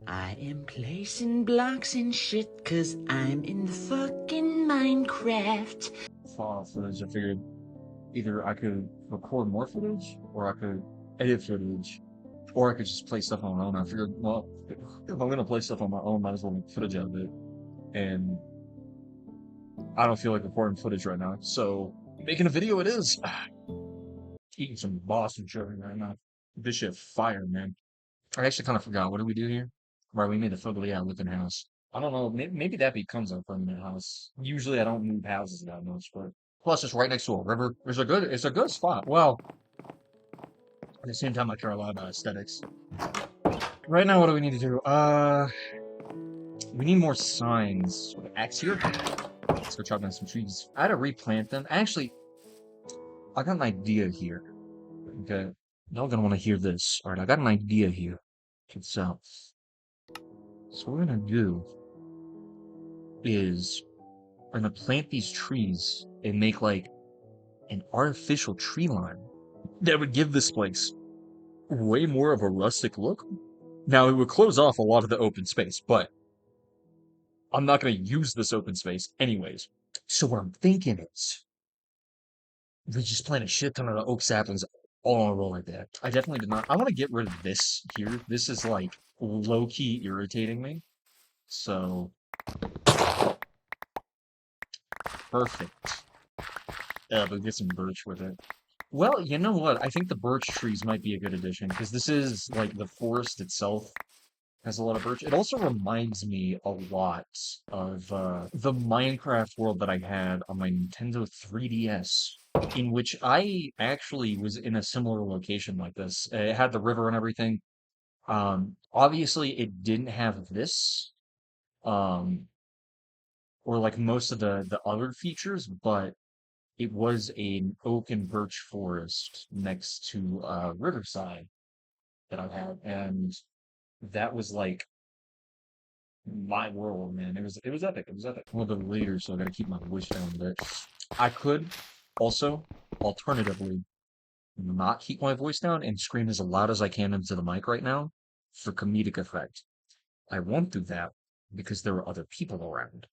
I am placing blocks and shit cause I'm in the fucking Minecraft. File footage. I figured either I could record more footage, or I could edit footage, or I could just play stuff on my own. I figured, well, if I'm gonna play stuff on my own, might as well make footage out of it. And I don't feel like recording footage right now, so making a video it is. Eating some Boston sugar right now. This shit fire, man. I actually kind of forgot. What did we do here? Right, we made the Fugly looking house. I don't know. Maybe that becomes our permanent house. Usually, I don't move houses that much, but plus it's right next to a river. It's a good spot. Well, at the same time, I care a lot about aesthetics. Right now, what do we need to do? We need more signs. Axe here. Let's go chop down some trees. I had to replant them. Actually, I got an idea here. Okay, y'all gonna want to hear this. All right, I got an idea here. Check this out. So what we're gonna do is we're gonna plant these trees and make like an artificial tree line that would give this place way more of a rustic look. Now, it would close off a lot of the open space, but I'm not going to use this open space anyways. So what I'm thinking is we just plant a shit ton of the oak saplings all on a row like that. I definitely did not. I want to get rid of this here. This is like low-key irritating me. So perfect. But get some birch with it. Well, you know what? I think the birch trees might be a good addition because this is like the forest itself has a lot of birch. It also reminds me a lot of the Minecraft world that I had on my Nintendo 3DS, in which I actually was in a similar location like this. It had the river and everything. Obviously, it didn't have this, um, or like most of the other features, but it was an oak and birch forest next to Riverside that I had, and that was like my world, man. It was epic. It was epic. I'm a little bit later, so I gotta keep my voice down a bit. I could also, alternatively, not keep my voice down and scream as loud as I can into the mic right now for comedic effect. I won't do that because there are other people around,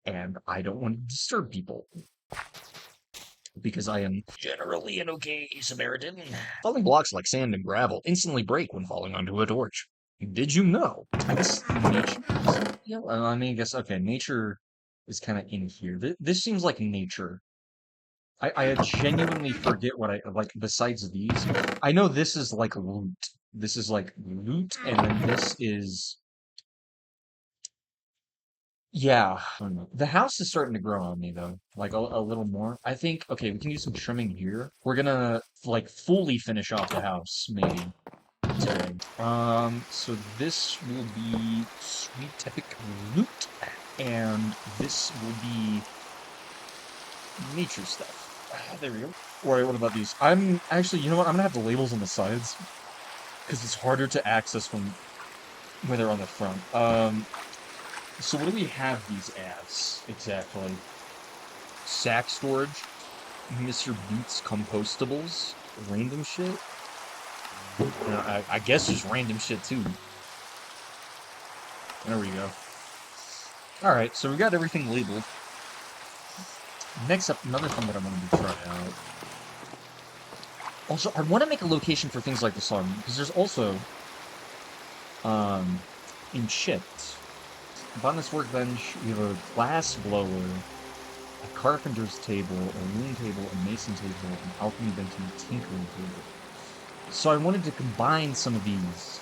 and I don't want to disturb people because I am generally an okay Samaritan. Falling blocks like sand and gravel instantly break when falling onto a torch. Did you know? I guess nature. Yeah, I mean, I guess okay. Nature is kind of in here. This seems like nature. I genuinely forget what I like. Besides these, I know this is like loot. This is like loot, and then this is yeah. I don't know. The house is starting to grow on me though, like a little more. I think okay, we can do some trimming here. We're gonna like fully finish off the house maybe today. So this will be sweet epic loot, and this will be nature stuff. There we go. Alright, what about these? I'm actually, you know what? I'm gonna have the labels on the sides because it's harder to access when they're on the front. So what do we have these as exactly? Sack storage, Mr. Beats compostables, random shit. And I guess just random shit too. There we go. All right, so we got everything labeled. Next up, another thing that I wanted to try out. Also, I want to make a location for things like the sun because there's also in chipped. On this workbench, we have a glass blower, a carpenter's table, a loom table, a mason table, an alchemy bench, and a tinkering table. So I wanted to combine some of these,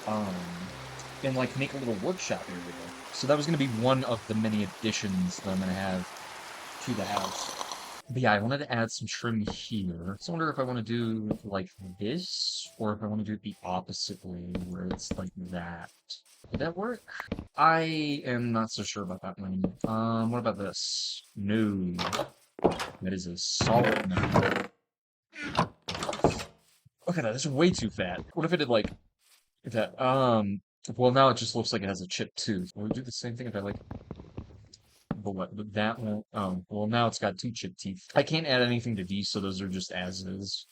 and like make a little workshop area. So that was going to be one of the many additions that I'm going to have to the house. But yeah, I wanted to add some trim here. So I wonder if I want to do like this, or if I want to do it the opposite way, where it's like that. Would that work? I am not so sure about that one. What about this? No. That is a solid no. Okay, that's way too fat. What if I did like that? Well now it just looks like it has a chip too. Will we do the same thing if I like but what but that one well now it's got two chip teeth. I can't add anything to these, so those are just as is.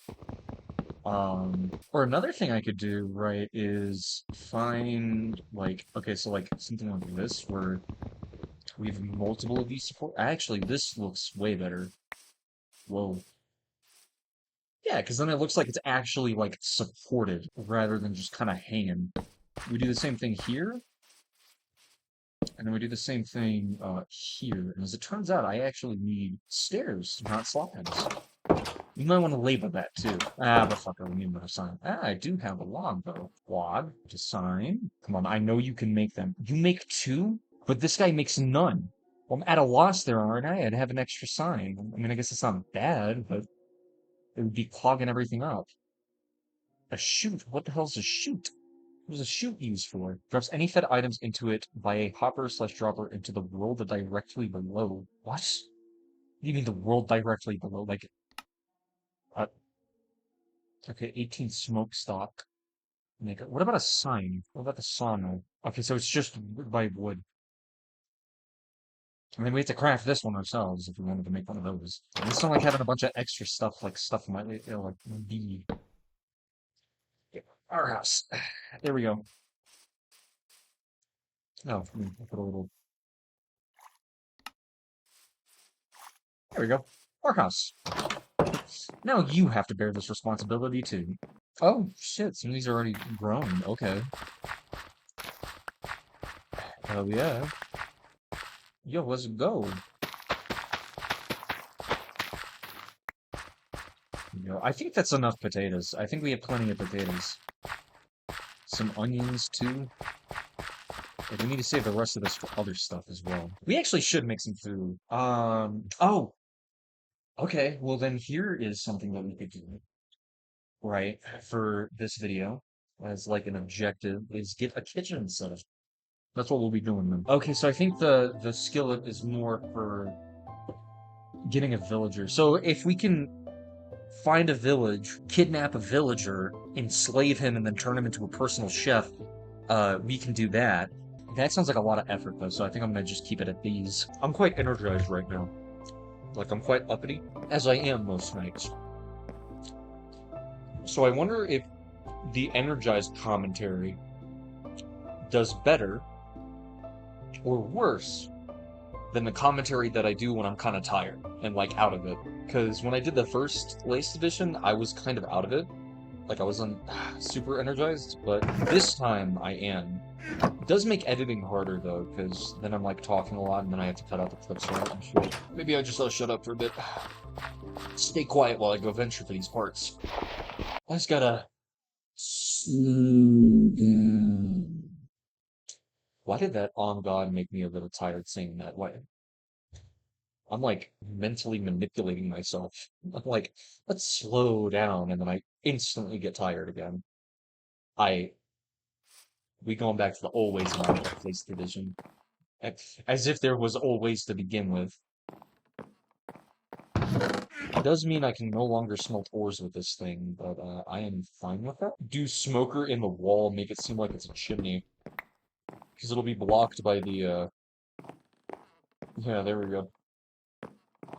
Or another thing I could do, right, is find, like, okay, so, like, something like this, where we have multiple of these support. Actually, this looks way better. Whoa. Yeah, because then it looks like it's actually, like, supported, rather than just kind of hanging. We do the same thing here, and then we do the same thing, here. And as it turns out, I actually need stairs, not slabs. You might want to label that too. Ah, but fuck it, we need another sign. Ah, I do have a log though. Log to sign. Come on, I know you can make them. You make two, but this guy makes none. Well, I'm at a loss there, aren't I? I'd have an extra sign. I mean, I guess it's not bad, but it would be clogging everything up. A chute? What the hell's a chute? What is a chute used for? Drops any fed items into it by a hopper slash dropper into the world directly below. What? What do you mean the world directly below? Like, uh, okay, 18 smoke stock. What about a sign? What about the sauna? Okay, so it's just by wood. I mean, we have to craft this one ourselves if we wanted to make one of those. And it's not like having a bunch of extra stuff, like stuff might, like, be our house. There we go. Oh, I'll put a little. There we go. Our house. Now you have to bear this responsibility too. Oh, shit, some of these are already grown. Okay. Hell yeah. Yo, let's go. Yo, I think that's enough potatoes. I think we have plenty of potatoes. Some onions too. But we need to save the rest of this for other stuff as well. We actually should make some food. Oh, okay. Well, then here is something that we could do, right, for this video as like an objective is get a kitchen set up. That's what we'll be doing then. Okay, so I think the skillet is more for getting a villager. So if we can find a village, kidnap a villager, enslave him, and then turn him into a personal chef, we can do that. That sounds like a lot of effort, though, so I think I'm gonna just keep it at these. I'm quite energized right now. Like, I'm quite uppity, as I am most nights. So I wonder if the energized commentary does better or worse than the commentary that I do when I'm kind of tired and, like, out of it. Because when I did the first latest edition, I was kind of out of it. Like, I wasn't super energized, but this time I am. It does make editing harder, though, because then I'm, like, talking a lot, and then I have to cut out the clips and shit. Maybe I just shut up for a bit. Stay quiet while I go venture for these parts. I just gotta slow down. Why did that on God make me a little tired saying that way? I'm, like, mentally manipulating myself. I'm like, let's slow down, and then I instantly get tired again. We going back to the always place division. As if there was always to begin with. It does mean I can no longer smelt ores with this thing, but I am fine with that. Do smoker in the wall make it seem like it's a chimney. Because it'll be blocked by the, yeah, there we go.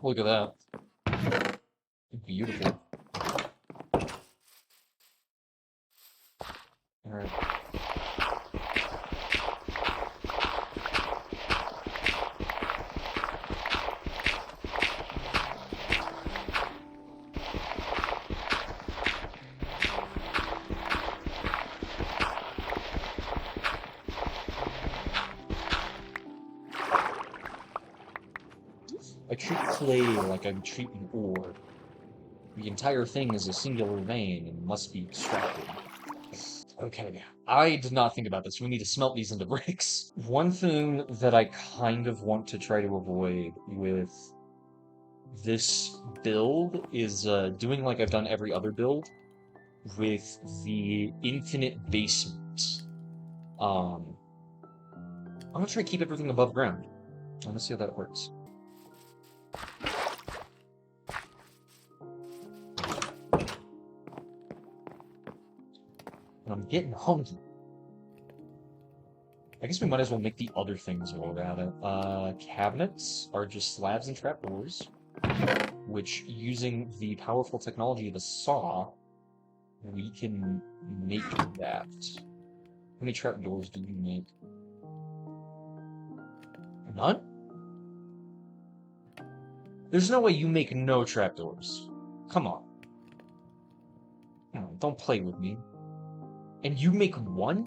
Look at that. Beautiful. Alright. I treat clay like I'm treating ore. The entire thing is a singular vein and must be extracted. Okay, I did not think about this. We need to smelt these into bricks. One thing that I kind of want to try to avoid with this build is doing like I've done every other build with the infinite basement. I'm gonna try to keep everything above ground. I'm gonna see how that works. I'm getting hungry. I guess we might as well make the other things while we're at it. Cabinets are just slabs and trapdoors, which, using the powerful technology of a saw, we can make that. How many trapdoors do you make? None? There's no way you make no trapdoors. Come on. Don't play with me. And you make one?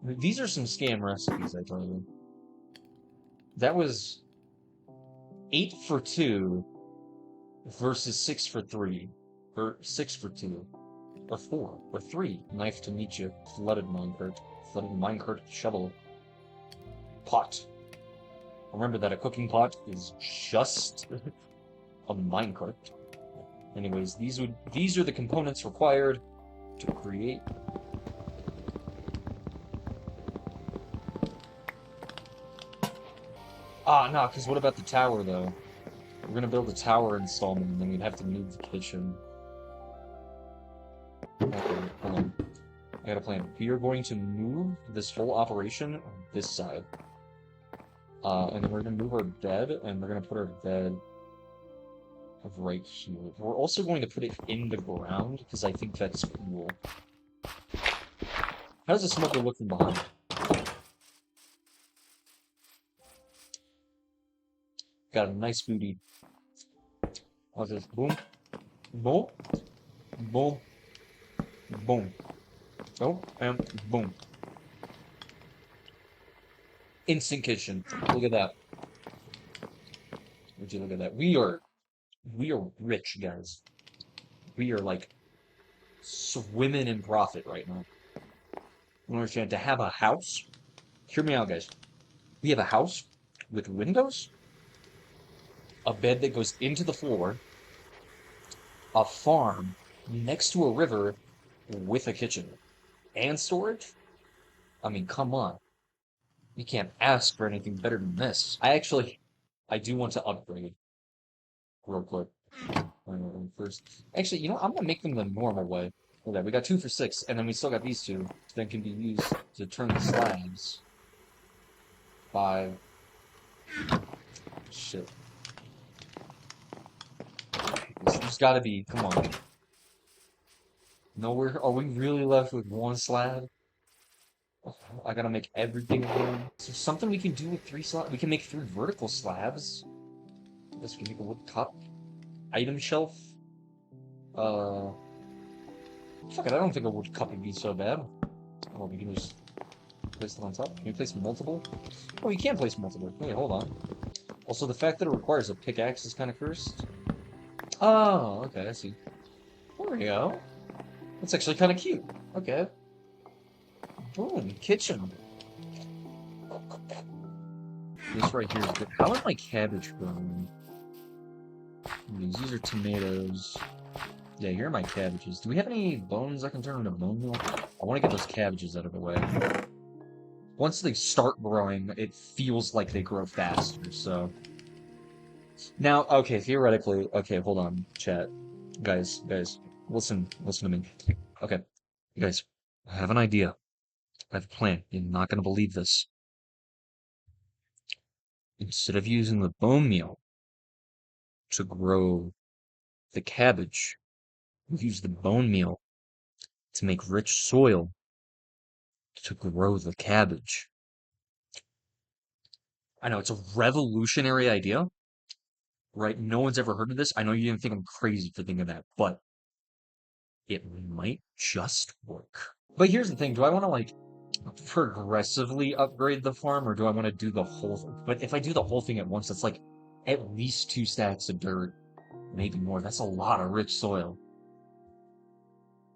These are some scam recipes, I tell you. That was 8 for 2 versus 6 for 3. Or 6 for 2. Or 4. Or 3. Knife to meet you. Flooded minecart. Flooded minecart shovel. Pot. Remember that a cooking pot is just a minecart. Anyways, these are the components required to create. Ah, no, because what about the tower, though? We're gonna build a tower installment, and then we'd have to move the kitchen. Okay, hold on. I got a plan. We are going to move this whole operation on this side. And then we're gonna move our bed, and we're gonna put our bed right here. We're also going to put it in the ground, because I think that's cool. How does the smoker look from behind? Got a nice booty. I'll just boom, boom, boom, boom. Oh, and boom. Instant kitchen. Look at that. Would you look at that? We are rich, guys. We are like swimming in profit right now. You understand? To have a house. Hear me out, guys. We have a house with windows, a bed that goes into the floor, a farm next to a river with a kitchen, and storage. I mean, come on. You can't ask for anything better than this. I do want to upgrade real quick. First, actually, you know, I'm gonna make them the normal way. Okay, we got 2 for 6, and then we still got these two that can be used to turn the slabs. 5. Shit. There's gotta be, come on. No, are we really left with 1 slab? I gotta make everything again. Is there something we can do with 3 slabs? We can make 3 vertical slabs. I guess we can make a wood cup. Item shelf. Fuck it, I don't think a wood cup would be so bad. Oh, we can just place it on top. Can we place multiple? Oh, you can place multiple. Wait, hold on. Also, the fact that it requires a pickaxe is kind of cursed. Oh, okay, I see. There we go. That's actually kind of cute. Okay. Boom, kitchen. This right here is good. How is my cabbage growing? These are tomatoes. Yeah, here are my cabbages. Do we have any bones I can turn into bone meal? I want to get those cabbages out of the way. Once they start growing, it feels like they grow faster, so... Now, okay, theoretically... Okay, hold on, chat. Guys, listen to me. Okay, you guys, I have an idea. I have a plan. You're not gonna believe this. Instead of using the bone meal to grow the cabbage, we use the bone meal to make rich soil to grow the cabbage. I know, it's a revolutionary idea, right? No one's ever heard of this. I know you didn't think I'm crazy for thinking of that, but it might just work. But here's the thing, do I want to, like, progressively upgrade the farm, or do I want to do the whole thing? But if I do the whole thing at once, that's like at least 2 stacks of dirt, maybe more. That's a lot of rich soil.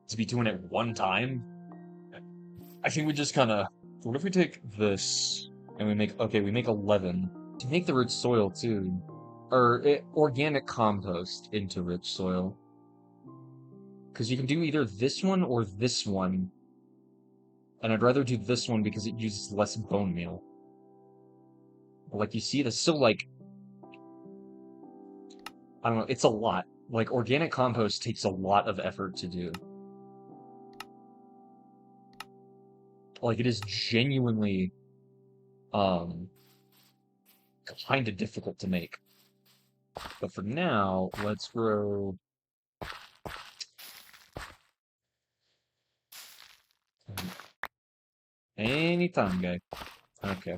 To be doing it one time? I think we just kind of... What if we take this, and we make 11. To make the rich soil, too. Or organic compost into rich soil. Because you can do either this one or this one. And I'd rather do this one because it uses less bone meal. Like, you see, that's still, like... I don't know, it's a lot. Like, organic compost takes a lot of effort to do. Like, it is genuinely, kind of difficult to make. But for now, let's grow Anytime, guy. Okay.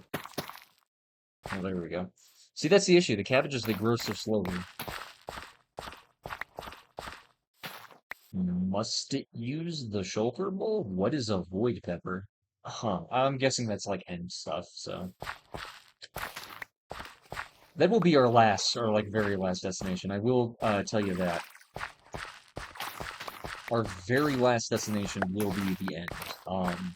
Oh, there we go. See, that's the issue. The cabbages, they grow so slowly. Must it use the shulker bowl? What is a void pepper? Huh. I'm guessing that's like end stuff, so. That will be our last, or like very last destination. I will tell you that. Our very last destination will be the end. Um,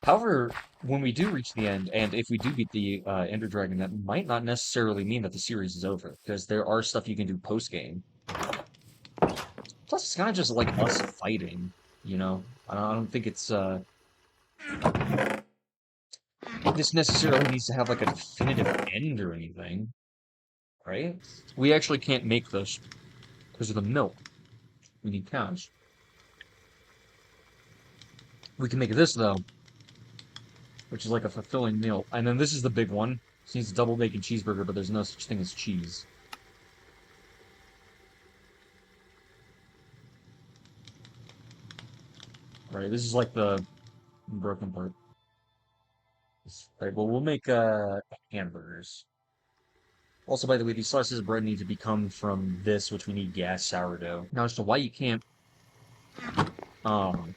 However, when we do reach the end, and if we do beat the Ender Dragon, that might not necessarily mean that the series is over, because there are stuff you can do post-game. Plus, it's kind of just like us fighting, you know? I don't think this necessarily needs to have like a definitive end or anything, right? We actually can't make this because of the milk. We need cows. We can make this though, which is like a fulfilling meal. And then this is the big one. It needs a double bacon cheeseburger, but there's no such thing as cheese. Right, this is like the broken part. Right, well, we'll make hamburgers. Also, by the way, these slices of bread need to be come from this, which we need gas sourdough. Now, as to why you can't, um,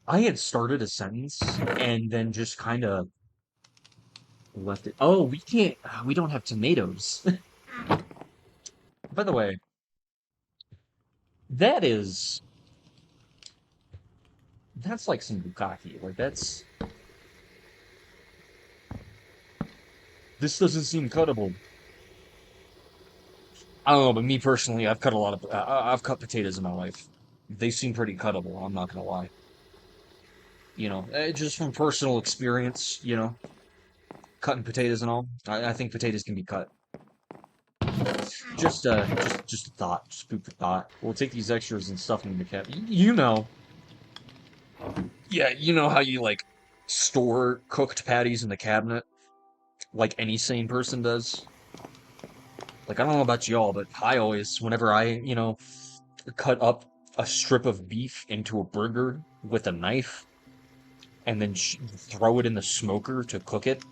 I had started a sentence and then just kind of left it. Oh, we can't, we don't have tomatoes. By the way, that is, that's like some bukkake. Like, this doesn't seem cuttable. I don't know, but me personally, I've cut potatoes in my life. They seem pretty cuttable, I'm not gonna lie. Just from personal experience, cutting potatoes and all. I think potatoes can be cut. Just a thought, just food for thought. We'll take these extras and stuff them in the cat. Yeah, you know how you like store cooked patties in the cabinet, like any sane person does. Like I don't know about y'all, but I always, whenever I cut up a strip of beef into a burger with a knife and then throw it in the smoker to cook it,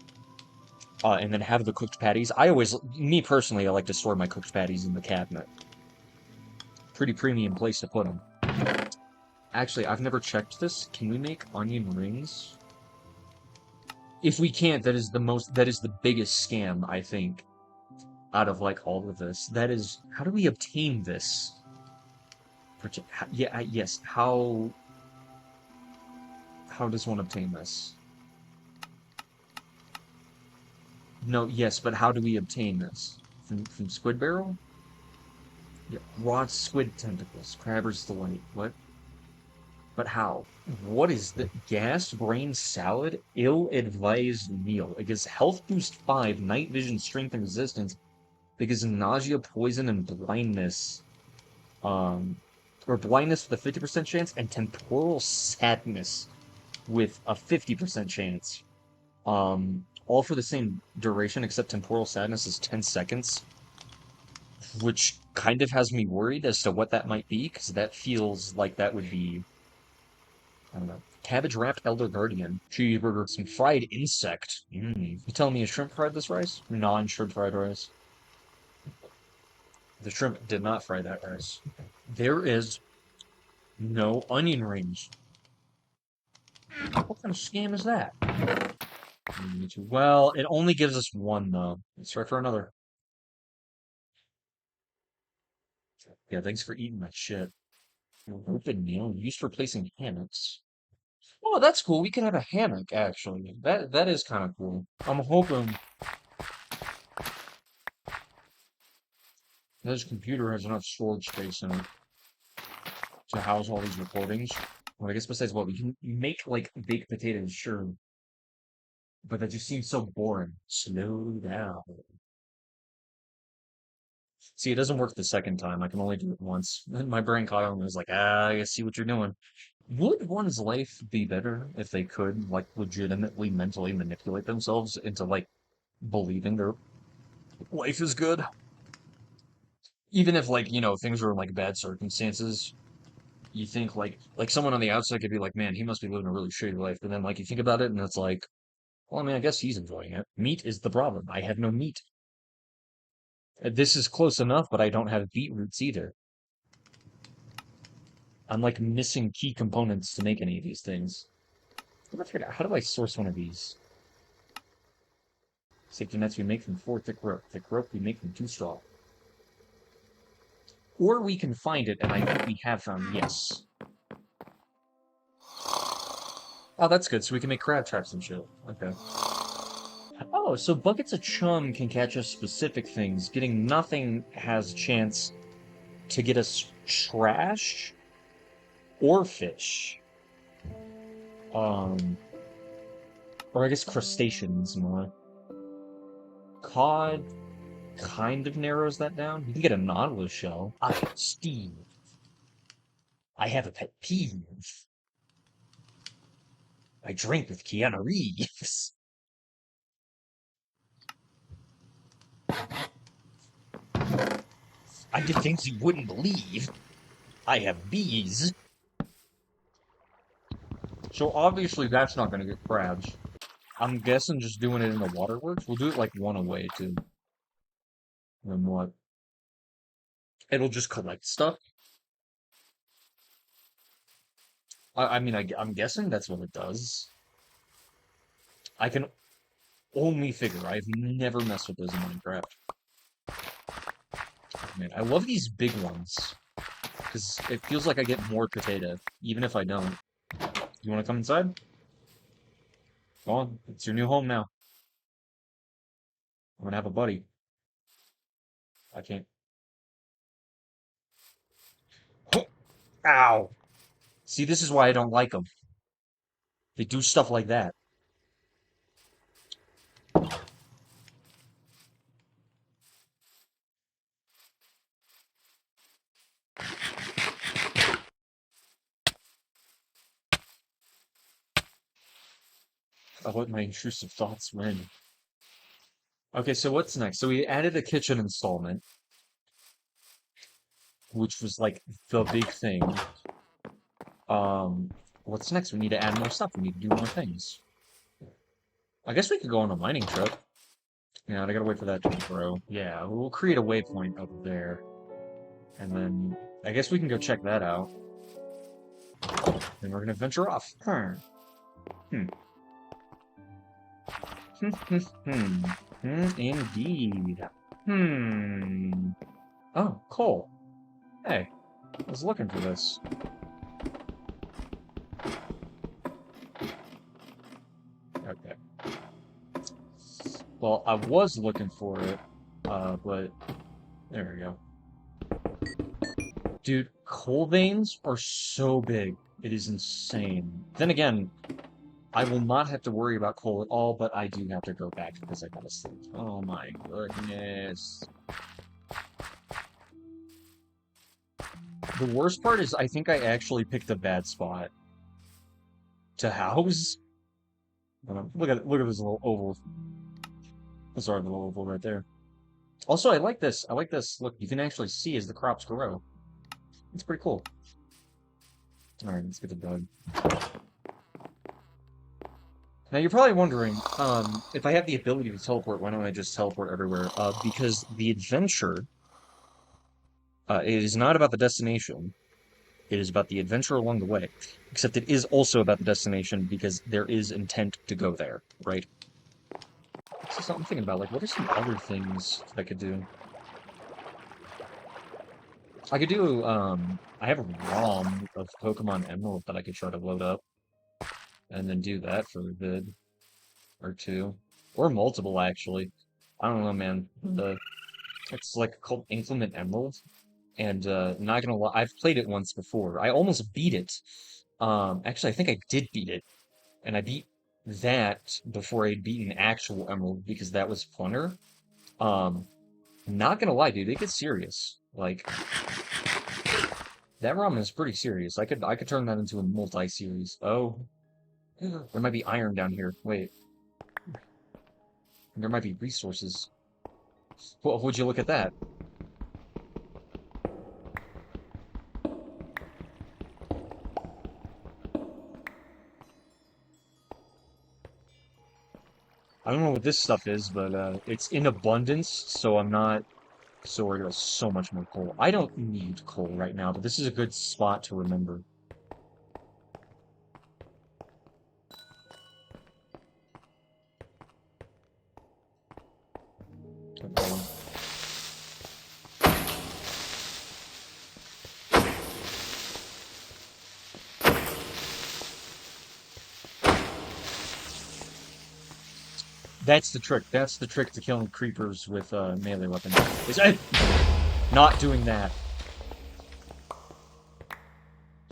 and then have the cooked patties. Me personally, I like to store my cooked patties in the cabinet. Pretty premium place to put them. Actually, I've never checked this. Can we make onion rings? If we can't, that is the biggest scam, I think, out of like all of this. That is, how do we obtain this? Yeah, yes. How does one obtain this? No, yes, but how do we obtain this? From Squid Barrel? Yeah, raw squid tentacles, Crabber's Delight. What? But how? What is the gas brain salad? Ill-advised meal. It gives health boost 5, night vision, strength, and resistance. It gives nausea, poison, and blindness. Um, or blindness with a 50% chance, and temporal sadness with a 50% chance. All for the same duration, except temporal sadness is 10 seconds, which kind of has me worried as to what that might be, because that feels like that would be, I don't know, cabbage wrapped Elder Guardian, cheeseburger, some fried insect. You telling me a shrimp fried this rice? Non-shrimp fried rice. The shrimp did not fry that rice. There is no onion rings. What kind of scam is that? Well, it only gives us one though. Let's try for another. Yeah, thanks for eating my shit. Open meal used for placing hammocks. Oh, that's cool. We can have a hammock actually. That is kind of cool. I'm hoping this computer has enough storage space in it to house all these recordings. Well, I guess besides what we can make like baked potatoes, sure, but that just seems so boring. Slow down. See, it doesn't work the second time. I can only do it once. My brain caught on and was like, I see what you're doing. Would one's life be better if they could, like, legitimately mentally manipulate themselves into, like, believing their life is good? Even if, like, things are in, like, bad circumstances. you think like someone on the outside could be like, man, he must be living a really shitty life. But then like you think about it and it's like, well, I mean, I guess he's enjoying it. Meat is the problem. I have no meat. This is close enough, but I don't have beetroots either. I'm like missing key components to make any of these things. I'm trying to figure out how do I source one of these? Safety nets we make from 4 thick rope. Thick rope we make from 2 straw. Or we can find it, and I think we have found, yes. Oh, that's good, so we can make crab traps and shit. Okay. Oh, so buckets of chum can catch us specific things. Getting nothing has a chance to get us trash or fish. Um, or I guess crustaceans more. Cod kind of narrows that down. You can get a nautilus shell. Steve. I have a pet peeve. I drink with Keanu Reeves. I did things you wouldn't believe. I have bees. So obviously that's not gonna get crabs. I'm guessing just doing it in the waterworks. We'll do it like one away too. And then what? It'll just collect stuff. I mean, I'm guessing that's what it does. I can only figure. I've never messed with those in Minecraft. Man, I love these big ones. Because it feels like I get more potato, even if I don't. You want to come inside? Go on. It's your new home now. I'm gonna have a buddy. I can't. Ow! See, this is why I don't like them. They do stuff like that. I let my intrusive thoughts win. Okay, so what's next? So we added a kitchen installment, which was like the big thing. What's next? We need to add more stuff. We need to do more things. I guess we could go on a mining trip. Yeah, I gotta wait for that to grow. Yeah, we'll create a waypoint up there. And then I guess we can go check that out. Then we're gonna venture off. Hmm. Indeed. Oh, coal. Hey, I was looking for this. Okay. Well, I was looking for it, but there we go. Dude, coal veins are so big. It is insane. Then again, I will not have to worry about coal at all, but I do have to go back because I gotta sleep. Oh my goodness. The worst part is I think I actually picked a bad spot to house. Look at this little oval. Sorry, the little oval right there. Also, I like this. I like this. Look, you can actually see as the crops grow. It's pretty cool. All right, let's get it done. Now you're probably wondering, if I have the ability to teleport, why don't I just teleport everywhere? Because the adventure, it is not about the destination. It is about the adventure along the way. Except it is also about the destination because there is intent to go there, right? This is something I'm thinking about. Like, what are some other things I could do? I could do, I have a ROM of Pokemon Emerald that I could try to load up. And then do that for a vid. Or two. Or multiple, actually. I don't know, man. It's like called Inclement Emerald. And, not gonna lie, I've played it once before. I almost beat it. Actually, I think I did beat it. And I beat that before I'd beaten actual Emerald because that was funner. Um, not gonna lie, dude, it gets serious. Like, that ramen is pretty serious. I could turn that into a multi-series. Oh, there might be iron down here. Wait, there might be resources. Well, would you look at that? I don't know what this stuff is, but it's in abundance, so I'm not so worried about so much more coal. I don't need coal right now, but this is a good spot to remember. Uh-oh. That's the trick. That's the trick to killing creepers with melee weapons. Is not doing that.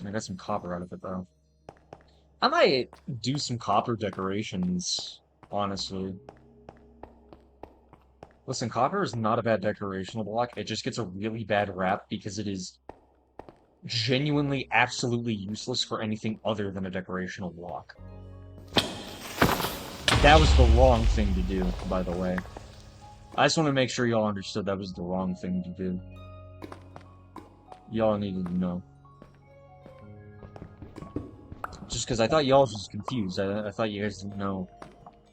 I got some copper out of it though. I might do some copper decorations, honestly. Listen, copper is not a bad decorational block. It just gets a really bad rap because it is genuinely absolutely useless for anything other than a decorational block. That was the wrong thing to do, by the way. I just want to make sure y'all understood that was the wrong thing to do. Y'all needed to know. Just because I thought y'all was just confused. I thought you guys didn't know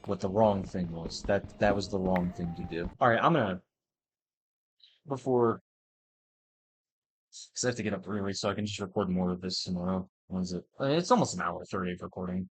what the wrong thing was. That was the wrong thing to do. Alright, I'm gonna, before, because I have to get up early so I can just record more of this tomorrow. What is it? It's almost an hour 30 of recording.